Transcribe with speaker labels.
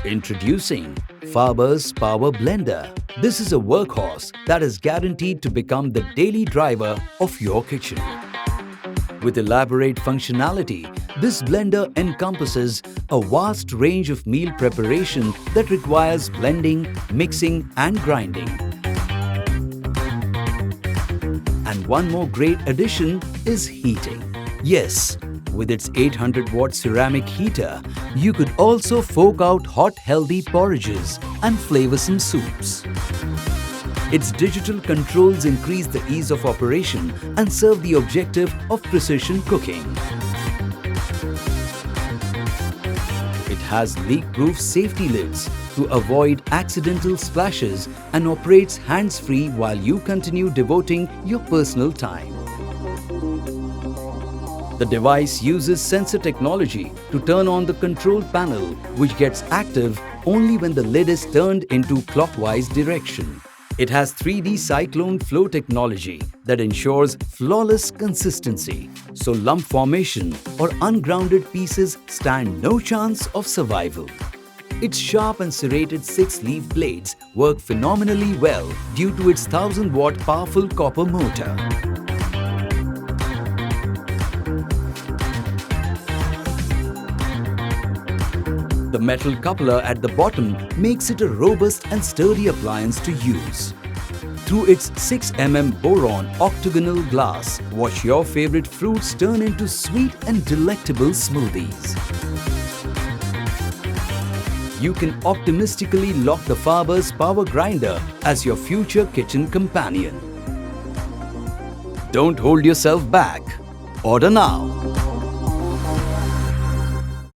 Speaker 1: Introducing Faber's Power Blender. This is a workhorse that is guaranteed to become the daily driver of your kitchen. With elaborate functionality, this blender encompasses a vast range of meal preparation that requires blending, mixing and grinding. And one more great addition is heating. Yes, with its 800-watt ceramic heater, you could also fork out hot, healthy porridges and flavorsome soups. Its digital controls increase the ease of operation and serve the objective of precision cooking. It has leak-proof safety lids to avoid accidental splashes and operates hands-free while you continue devoting your personal time. The device uses sensor technology to turn on the control panel, which gets active only when the lid is turned into clockwise direction. It has 3D cyclone flow technology that ensures flawless consistency, so lump formation or ungrounded pieces stand no chance of survival. Its sharp and serrated 6-leaf blades work phenomenally well due to its 1000-watt powerful copper motor. The metal coupler at the bottom makes it a robust and sturdy appliance to use. Through its 6mm boron octagonal glass, watch your favorite fruits turn into sweet and delectable smoothies. You can optimistically lock the Faber's Power Grinder as your future kitchen companion. Don't hold yourself back. Order now.